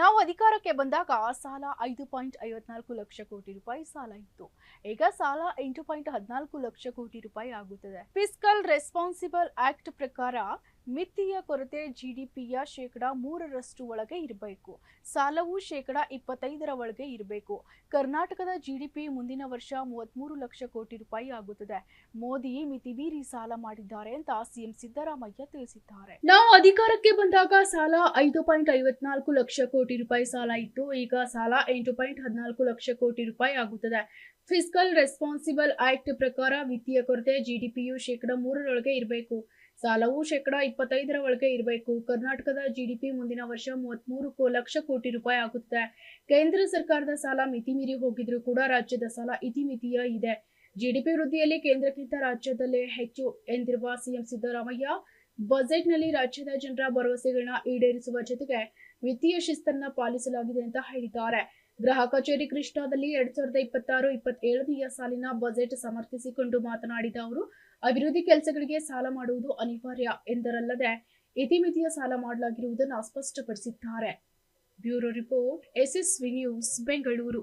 ನಾವು ಅಧಿಕಾರಕ್ಕೆ ಬಂದಾಗ ಸಾಲ 5.54 ಲಕ್ಷ ಕೋಟಿ ರೂಪಾಯಿ ಸಾಲ ಇತ್ತು. ಈಗ ಸಾಲ 8.14 ಲಕ್ಷ ಕೋಟಿ ರೂಪಾಯಿ ಆಗುತ್ತದೆ. ಫಿಸ್ಕಲ್ ರೆಸ್ಪಾನ್ಸಿಬಲ್ ಆಕ್ಟ್ ಪ್ರಕಾರ ಮಿತಿಯ ಕೊರತೆ ಜಿಡಿಪಿಯ 3% ಒಳಗೆ ಇರಬೇಕು. ಸಾಲವು 25% ಒಳಗೆ ಇರಬೇಕು. ಕರ್ನಾಟಕದ ಜಿಡಿಪಿ ಮುಂದಿನ ವರ್ಷ 33 ಲಕ್ಷ ಕೋಟಿ ರೂಪಾಯಿ ಆಗುತ್ತದೆ. ಮೋದಿ ಮಿತಿ ಮೀರಿ ಸಾಲ ಮಾಡಿದ್ದಾರೆ ಅಂತ ಸಿಎಂ ಸಿದ್ದರಾಮಯ್ಯ ತಿಳಿಸಿದ್ದಾರೆ. ನಾವು ಅಧಿಕಾರಕ್ಕೆ ಬಂದಾಗ ಸಾಲ 5.54 ಲಕ್ಷ ಕೋಟಿ ರೂಪಾಯಿ ಸಾಲ ಇತ್ತು. ಈಗ ಸಾಲ 8.14 ಲಕ್ಷ ಕೋಟಿ ರೂಪಾಯಿ ಆಗುತ್ತದೆ. ಫಿಸ್ಕಲ್ ರೆಸ್ಪಾನ್ಸಿಬಲ್ ಆಕ್ಟ್ ಪ್ರಕಾರ ವಿತ್ತೀಯ ಕೊರತೆ ಜಿಡಿಪಿಯು 3% ಇರಬೇಕು. ಸಾಲವು 25% ಒಳಗೆ ಇರಬೇಕು. ಕರ್ನಾಟಕದ ಜಿಡಿಪಿ ಮುಂದಿನ ವರ್ಷ 33 ಲಕ್ಷ ಕೋಟಿ ರೂಪಾಯಿ ಆಗುತ್ತದೆ. ಕೇಂದ್ರ ಸರ್ಕಾರದ ಸಾಲ ಮಿತಿ ಮೀರಿ ಹೋಗಿದ್ರೂ ಕೂಡ ರಾಜ್ಯದ ಸಾಲ ಇತಿಮಿತಿಯ ಇದೆ. ಜಿಡಿಪಿ ವೃದ್ಧಿಯಲ್ಲಿ ಕೇಂದ್ರಕ್ಕಿಂತ ರಾಜ್ಯದಲ್ಲೇ ಹೆಚ್ಚು ಎಂದಿರುವ ಸಿಎಂ ಸಿದ್ದರಾಮಯ್ಯ ಬಜೆಟ್ನಲ್ಲಿ ರಾಜ್ಯದ ಜನರ ಭರವಸೆಗಳನ್ನ ಈಡೇರಿಸುವ ಜೊತೆಗೆ ವಿತ್ತೀಯ ಶಿಸ್ತನ್ನ ಪಾಲಿಸಲಾಗಿದೆ ಅಂತ ಹೇಳಿದ್ದಾರೆ. ಗೃಹ ಕಚೇರಿ ಕೃಷ್ಣಾದಲ್ಲಿ 2026-27ನೇ ಸಾಲಿನ ಬಜೆಟ್ ಸಮರ್ಥಿಸಿಕೊಂಡು ಮಾತನಾಡಿದ ಅವರು, ಅಭಿವೃದ್ಧಿ ಕೆಲಸಗಳಿಗೆ ಸಾಲ ಮಾಡುವುದು ಅನಿವಾರ್ಯ ಎಂದರಲ್ಲದೆ ಇತಿಮಿತಿಯ ಸಾಲ ಮಾಡಲಾಗಿರುವುದನ್ನು ಸ್ಪಷ್ಟಪಡಿಸಿದ್ದಾರೆ. Bureau report, SSV news, Bengaluru.